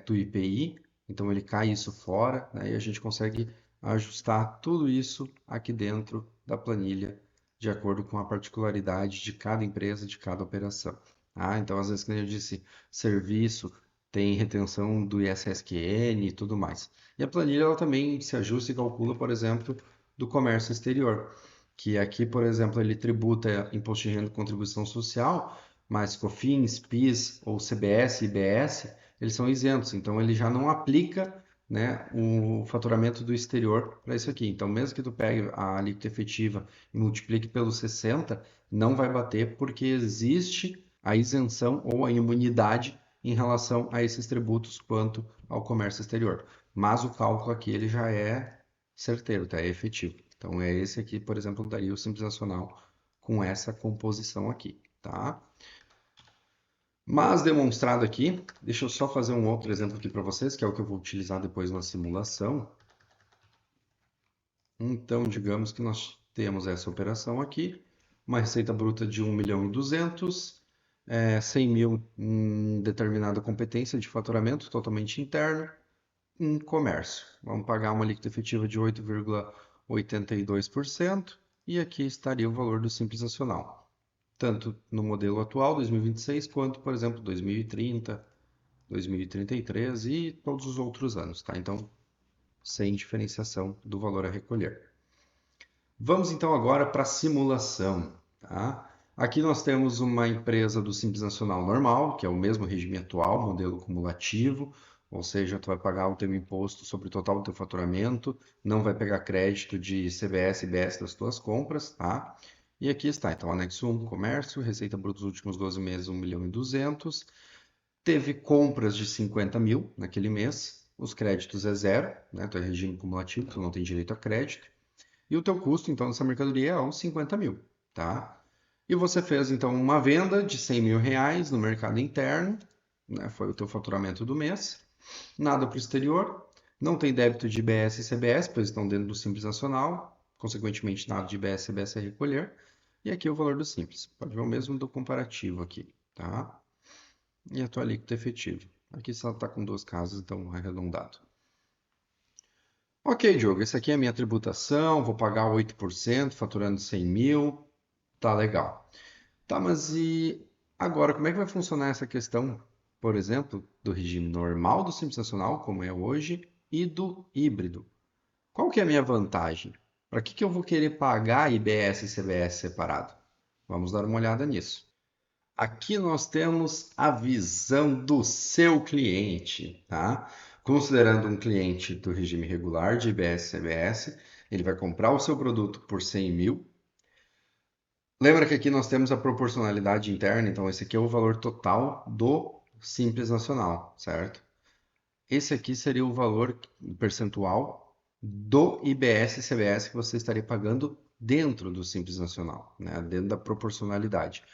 do IPI, então ele cai isso fora, né, e a gente consegue ajustar tudo isso aqui dentro da planilha, de acordo com a particularidade de cada empresa, de cada operação. Então, às vezes, como eu disse, serviço tem retenção do ISSQN e tudo mais. E a planilha ela também se ajusta e calcula, por exemplo, do comércio exterior, que aqui, por exemplo, ele tributa imposto de renda e contribuição social, mas COFINS, PIS ou CBS e IBS, eles são isentos, então ele já não aplica, né, o faturamento do exterior para isso aqui. Então, mesmo que tu pegue a alíquota efetiva e multiplique pelo 60, não vai bater porque existe a isenção ou a imunidade em relação a esses tributos quanto ao comércio exterior. Mas o cálculo aqui ele já é certeiro, tá? É efetivo. Então é esse aqui, por exemplo, daria o Simples Nacional com essa composição aqui, tá? Mas demonstrado aqui, deixa eu só fazer um outro exemplo aqui para vocês, que é o que eu vou utilizar depois na simulação. Então, digamos que nós temos essa operação aqui, uma receita bruta de 1.200.000, 100 mil em determinada competência de faturamento totalmente interno, em comércio. Vamos pagar uma alíquota efetiva de 8,82% e aqui estaria o valor do Simples Nacional, tanto no modelo atual, 2026, quanto, por exemplo, 2030, 2033 e todos os outros anos, tá? Então, sem diferenciação do valor a recolher. Vamos então agora para a simulação, tá? Aqui nós temos uma empresa do Simples Nacional normal, que é o mesmo regime atual, modelo cumulativo, ou seja, tu vai pagar o teu imposto sobre o total do teu faturamento, não vai pegar crédito de CBS e IBS das tuas compras, tá? E aqui está, então, anexo 1, comércio, receita bruta dos últimos 12 meses, 1.200.000. Teve compras de 50 mil naquele mês, os créditos é zero, né? Tu é regime cumulativo, tu não tem direito a crédito. E o teu custo, então, dessa mercadoria é uns 50 mil, tá? E você fez, então, uma venda de 100 mil reais no mercado interno, né? Foi o teu faturamento do mês. Nada para o exterior. Não tem débito de IBS e CBS, pois estão dentro do Simples Nacional. Consequentemente, nada de IBS e CBS a recolher. E aqui o valor do Simples. Pode ver o mesmo do comparativo aqui, tá? E a tua alíquota efetiva. Aqui só está com duas casas, então arredondado. Ok, Diogo, essa aqui é a minha tributação, vou pagar 8%, faturando 100 mil, tá legal. Tá, mas e agora, como é que vai funcionar essa questão, por exemplo, do regime normal do Simples Nacional, como é hoje, e do híbrido? Qual que é a minha vantagem? Para que eu vou querer pagar IBS e CBS separado? Vamos dar uma olhada nisso. Aqui nós temos a visão do seu cliente, tá? Considerando um cliente do regime regular de IBS e CBS, ele vai comprar o seu produto por 100 mil. Lembra que aqui nós temos a proporcionalidade interna, então esse aqui é o valor total do Simples Nacional, certo? Esse aqui seria o valor percentual do IBS e CBS que você estaria pagando dentro do Simples Nacional, né? Dentro da proporcionalidade.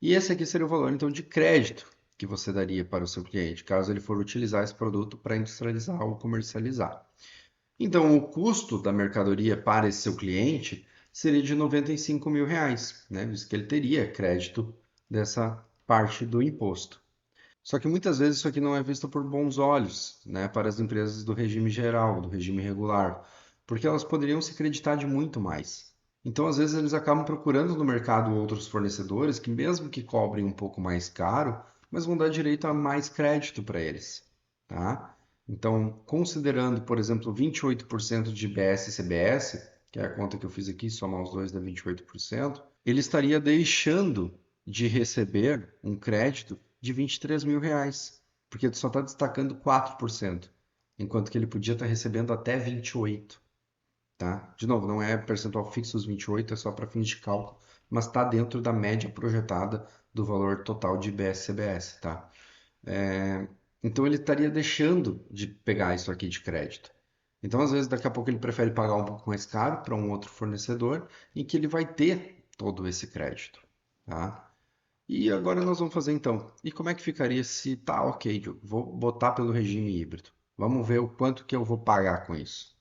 E esse aqui seria o valor, então, de crédito que você daria para o seu cliente, caso ele for utilizar esse produto para industrializar ou comercializar. Então, o custo da mercadoria para esse seu cliente seria de 95 mil reais, né? Visto que ele teria crédito dessa parte do imposto. Só que muitas vezes isso aqui não é visto por bons olhos, né, para as empresas do regime geral, do regime regular, porque elas poderiam se creditar de muito mais. Então, às vezes, eles acabam procurando no mercado outros fornecedores que, mesmo que cobrem um pouco mais caro, mas vão dar direito a mais crédito para eles, tá? Então, considerando, por exemplo, 28% de IBS e CBS, que é a conta que eu fiz aqui, somar os dois dá 28%, ele estaria deixando de receber um crédito de R$ 23.000, porque ele só está destacando 4%, enquanto que ele podia estar recebendo até 28%. Tá? De novo, não é percentual fixo os 28, é só para fins de cálculo, mas está dentro da média projetada do valor total de IBS-CBS, tá? Então ele estaria deixando de pegar isso aqui de crédito. Então, às vezes, daqui a pouco ele prefere pagar um pouco mais caro para um outro fornecedor em que ele vai ter todo esse crédito, tá? E agora nós vamos fazer então. E como é que ficaria se tá ok, Diogo? Vou botar pelo regime híbrido. Vamos ver o quanto que eu vou pagar com isso.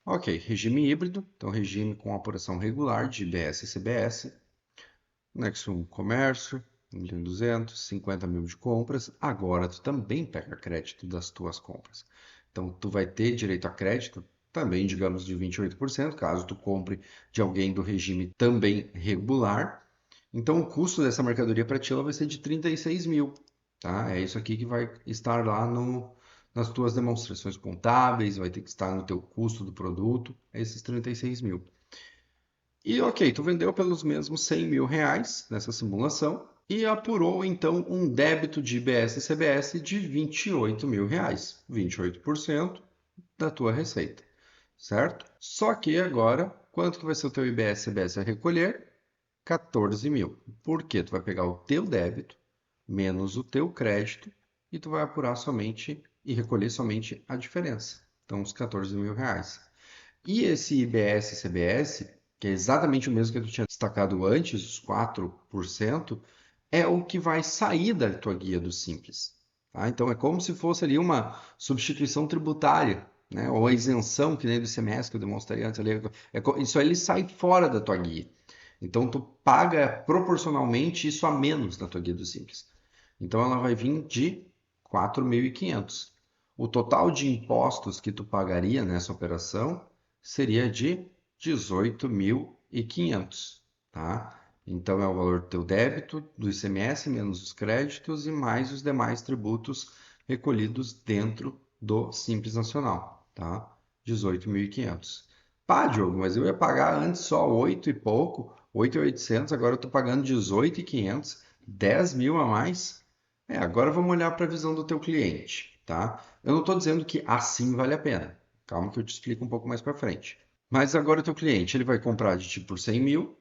Ok, regime híbrido, então regime com apuração regular de IBS e CBS, Nexo 1 comércio, 1.200, 50 mil de compras. Agora tu também pega crédito das tuas compras. Então tu vai ter direito a crédito também, digamos, de 28%, caso tu compre de alguém do regime também regular. Então o custo dessa mercadoria para ti ela vai ser de 36 mil, tá? É isso aqui que vai estar lá nas tuas demonstrações contábeis, vai ter que estar no teu custo do produto, esses 36 mil. E ok, tu vendeu pelos mesmos 100 mil reais nessa simulação e apurou então um débito de IBS e CBS de 28 mil reais, 28% da tua receita, certo? Só que agora, quanto que vai ser o teu IBS e CBS a recolher? 14 mil. Por quê? Tu vai pegar o teu débito menos o teu crédito e tu vai apurar somente e recolher somente a diferença. Então, os 14 mil reais. E esse IBS e CBS, que é exatamente o mesmo que tu tinha destacado antes, os 4%, é o que vai sair da tua guia do Simples. Tá? Então é como se fosse ali uma substituição tributária, né? Ou a isenção, que nem do ICMS que eu demonstrei antes ali. Isso aí ele sai fora da tua guia. Então tu paga proporcionalmente isso a menos na tua guia do Simples. Então ela vai vir de 4.500. O total de impostos que tu pagaria nessa operação seria de 18.500, tá? Então é o valor do teu débito, do ICMS menos os créditos e mais os demais tributos recolhidos dentro do Simples Nacional, tá? 18.500. Pá, Diogo, mas eu ia pagar antes só 8 e pouco, 8.800, agora eu estou pagando 18.500, 10 mil a mais. Agora vamos olhar para a visão do teu cliente, tá? Eu não estou dizendo que assim vale a pena. Calma que eu te explico um pouco mais para frente. Mas agora o teu cliente, ele vai comprar de ti por 100 mil,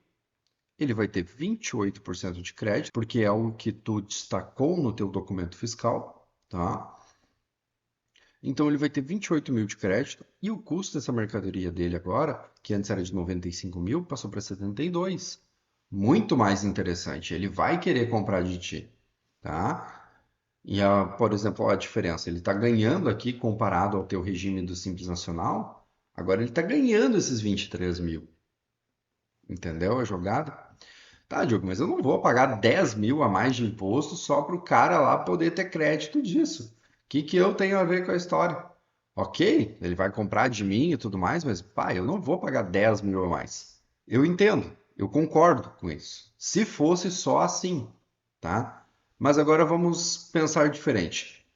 ele vai ter 28% de crédito, porque é o que tu destacou no teu documento fiscal, tá? Então ele vai ter 28 mil de crédito e o custo dessa mercadoria dele agora, que antes era de 95 mil, passou para 72. Muito mais interessante. Ele vai querer comprar de ti, tá? E, por exemplo, a diferença, ele está ganhando aqui comparado ao teu regime do Simples Nacional, agora ele está ganhando esses 23 mil. Entendeu a jogada? Tá, Diogo, mas eu não vou pagar 10 mil a mais de imposto só para o cara lá poder ter crédito disso. O que eu tenho a ver com a história? Ok, ele vai comprar de mim e tudo mais, mas, pai, eu não vou pagar 10 mil a mais. Eu entendo, eu concordo com isso. Se fosse só assim, tá? Mas agora vamos pensar diferente.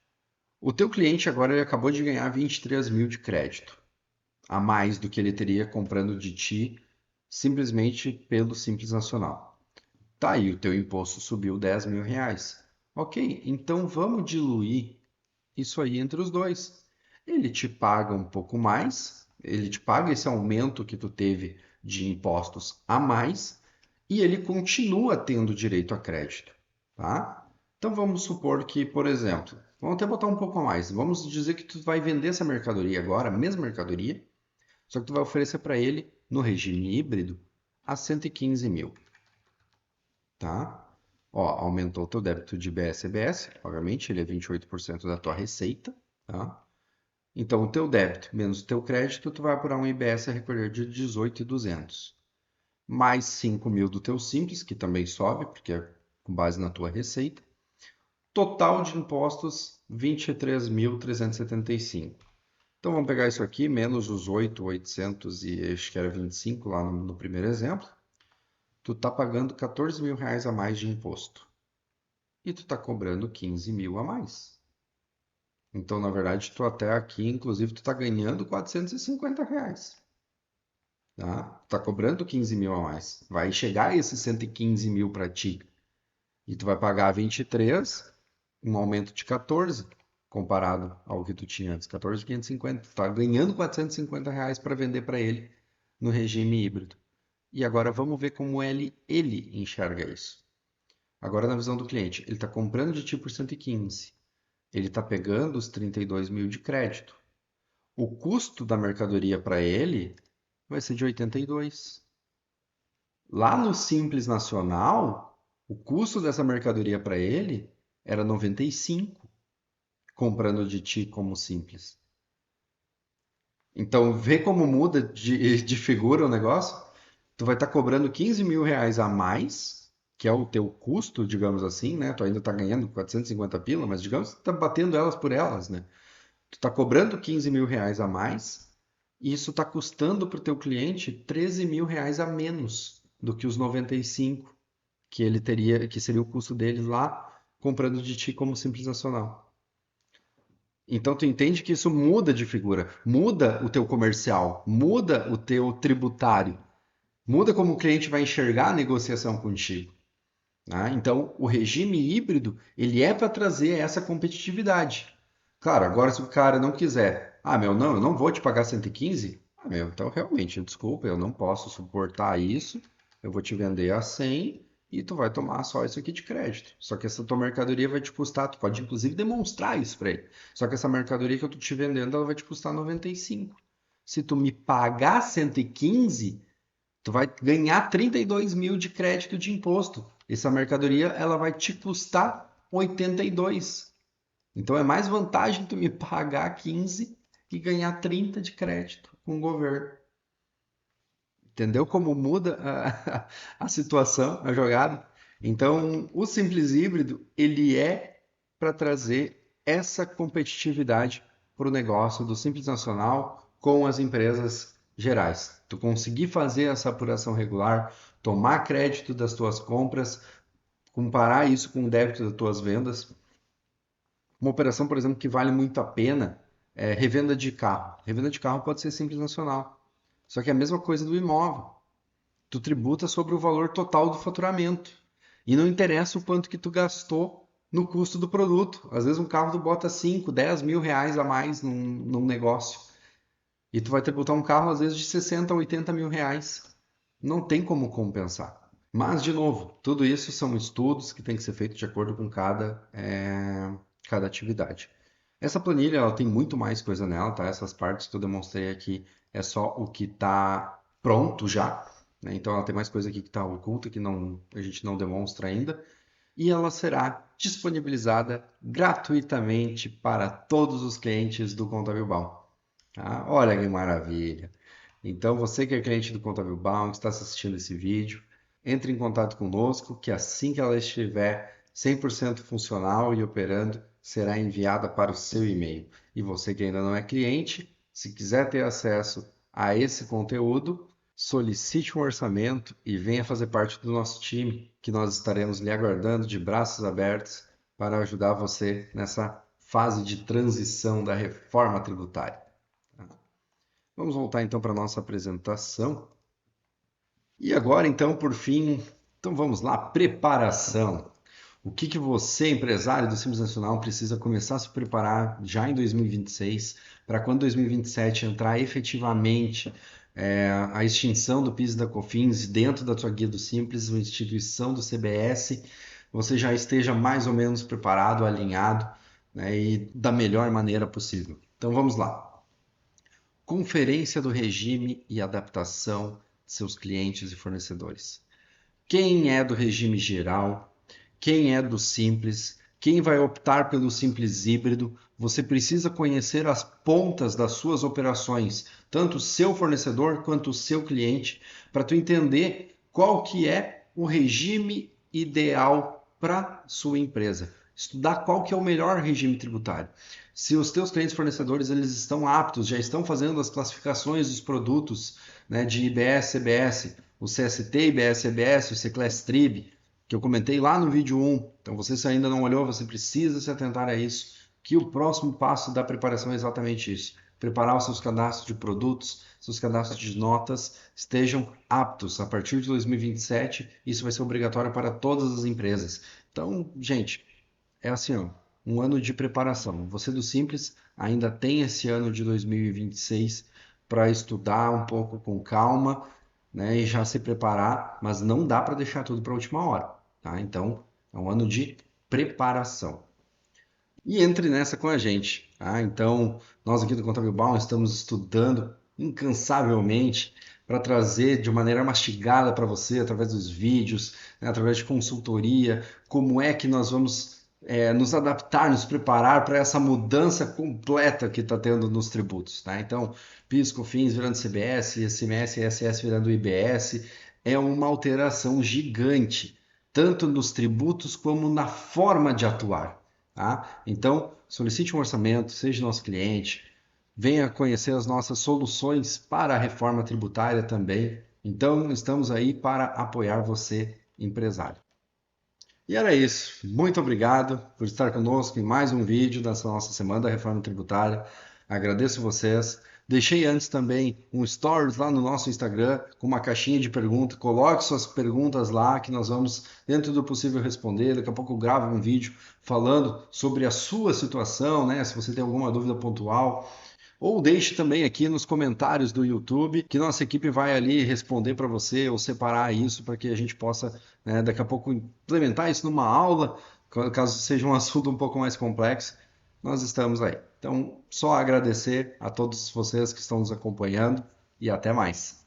O teu cliente agora ele acabou de ganhar 23 mil de crédito, a mais do que ele teria comprando de ti simplesmente pelo Simples Nacional. Tá aí, o teu imposto subiu 10 mil reais. Ok, então vamos diluir isso aí entre os dois. Ele te paga um pouco mais, ele te paga esse aumento que tu teve de impostos a mais e ele continua tendo direito a crédito, tá? Então vamos supor que, por exemplo, vamos até botar um pouco a mais. Vamos dizer que tu vai vender essa mercadoria agora, a mesma mercadoria, só que tu vai oferecer para ele no regime híbrido a 115 mil, tá? Ó, aumentou o teu débito de BSBS, obviamente, ele é 28% da tua receita, tá? Então, o teu débito menos o teu crédito, tu vai apurar um IBS a recolher de 18.200. Mais 5 mil do teu Simples, que também sobe, porque é com base na tua receita. Total de impostos, 23.375. Então, vamos pegar isso aqui, menos os 8.800 e acho que era 25 lá no primeiro exemplo. Tu tá pagando 14 mil reais a mais de imposto. e tu está cobrando 15 mil a mais. Então, na verdade, tu até aqui, inclusive, tu está ganhando R$ 450. Tá? Tu tá cobrando 15 mil a mais. Vai chegar esses 115 mil para ti. E tu vai pagar 23, um aumento de 14, comparado ao que tu tinha antes. 14.550. Tu tá ganhando R$ 450 para vender para ele no regime híbrido. E agora vamos ver como ele enxerga isso. Agora na visão do cliente, ele está comprando de ti por 115. Ele está pegando os 32 mil de crédito. O custo da mercadoria para ele vai ser de 82. Lá no Simples Nacional, o custo dessa mercadoria para ele era 95, comprando de ti como Simples. Então, vê como muda de figura o negócio? Tu vai estar cobrando 15 mil reais a mais, que é o teu custo, digamos assim, né? Tu ainda está ganhando 450 pila, mas digamos que tu está batendo elas por elas, né? Tu está cobrando 15 mil reais a mais e isso está custando para o teu cliente 13 mil reais a menos do que os 95 que ele teria, que seria o custo dele lá comprando de ti como Simples Nacional. Então tu entende que isso muda de figura, muda o teu comercial, muda o teu tributário, muda como o cliente vai enxergar a negociação contigo. Né? Então o regime híbrido ele é para trazer essa competitividade. Claro, agora se o cara não quiser, meu, não, eu não vou te pagar 115, meu, então realmente, desculpa, eu não posso suportar isso, eu vou te vender a 100 e tu vai tomar só isso aqui de crédito. Só que essa tua mercadoria vai te custar, tu pode inclusive demonstrar isso para ele. Só que essa mercadoria que eu tô te vendendo, ela vai te custar 95. Se tu me pagar 115, tu vai ganhar 32 mil de crédito de imposto. Essa mercadoria ela vai te custar 82. Então é mais vantagem tu me pagar 15 e ganhar 30 de crédito com o governo. Entendeu como muda a situação, a jogada? Então, o Simples Híbrido, ele é para trazer essa competitividade para o negócio do Simples Nacional com as empresas gerais. Tu conseguir fazer essa apuração regular, tomar crédito das tuas compras, comparar isso com o débito das tuas vendas. Uma operação, por exemplo, que vale muito a pena é revenda de carro. Revenda de carro pode ser Simples Nacional. Só que é a mesma coisa do imóvel. Tu tributa sobre o valor total do faturamento. E não interessa o quanto que tu gastou no custo do produto. Às vezes um carro tu bota 5, 10 mil reais a mais num negócio. E tu vai tributar um carro às vezes de 60, 80 mil reais. Não tem como compensar. Mas, de novo, tudo isso são estudos que têm que ser feitos de acordo com cada atividade. Essa planilha ela tem muito mais coisa nela, tá? Essas partes que eu demonstrei aqui é só o que está pronto já, né? Então ela tem mais coisa aqui que está oculta, que não, a gente não demonstra ainda. E ela será disponibilizada gratuitamente para todos os clientes do Contabilbal. Tá? Olha que maravilha! Então, você que é cliente do Contabilbal, que está assistindo esse vídeo, entre em contato conosco, que assim que ela estiver 100% funcional e operando, será enviada para o seu e-mail. E você que ainda não é cliente, se quiser ter acesso a esse conteúdo, solicite um orçamento e venha fazer parte do nosso time, que nós estaremos lhe aguardando de braços abertos para ajudar você nessa fase de transição da reforma tributária. Vamos voltar então para a nossa apresentação. E agora, então, por fim, então vamos lá, preparação. O que você, empresário do Simples Nacional, precisa começar a se preparar já em 2026, para quando 2027 entrar efetivamente a extinção do PIS e da COFINS dentro da sua guia do Simples, a instituição do CBS, você já esteja mais ou menos preparado, alinhado, né, e da melhor maneira possível. Então vamos lá. Conferência do regime e adaptação de seus clientes e fornecedores. Quem é do regime geral? Quem é do simples? Quem vai optar pelo simples híbrido? Você precisa conhecer as pontas das suas operações, tanto o seu fornecedor quanto o seu cliente, para tu entender qual que é o regime ideal para sua empresa. Estudar qual que é o melhor regime tributário. Se os teus clientes fornecedores eles estão aptos, já estão fazendo as classificações dos produtos, né, de IBS, CBS, o CST, IBS, CBS, o CClass Trib, que eu comentei lá no vídeo 1. Então, você se ainda não olhou, você precisa se atentar a isso, que o próximo passo da preparação é exatamente isso. Preparar os seus cadastros de produtos, seus cadastros de notas estejam aptos. A partir de 2027, isso vai ser obrigatório para todas as empresas. Então, gente, é assim, ó, um ano de preparação. Você do Simples ainda tem esse ano de 2026 para estudar um pouco com calma, né, e já se preparar, mas não dá para deixar tudo para a última hora, tá? Então, é um ano de preparação. E entre nessa com a gente, tá? Então, nós aqui do Contábil Baum estamos estudando incansavelmente para trazer de maneira mastigada para você, através dos vídeos, né, através de consultoria, como é que nós vamos nos adaptar, nos preparar para essa mudança completa que está tendo nos tributos, tá? Então, PIS, COFINS virando CBS, ICMS e ISS virando IBS, é uma alteração gigante, tanto nos tributos como na forma de atuar. Tá? Então, solicite um orçamento, seja nosso cliente, venha conhecer as nossas soluções para a reforma tributária também. Então, estamos aí para apoiar você, empresário. E era isso. Muito obrigado por estar conosco em mais um vídeo dessa nossa Semana da Reforma Tributária. Agradeço vocês. Deixei antes também um stories lá no nosso Instagram com uma caixinha de perguntas. Coloque suas perguntas lá que nós vamos, dentro do possível, responder. Daqui a pouco eu gravo um vídeo falando sobre a sua situação, né? Se você tem alguma dúvida pontual. Ou deixe também aqui nos comentários do YouTube, que nossa equipe vai ali responder para você ou separar isso para que a gente possa, né, daqui a pouco implementar isso numa aula, caso seja um assunto um pouco mais complexo. Nós estamos aí. Então, só agradecer a todos vocês que estão nos acompanhando e até mais.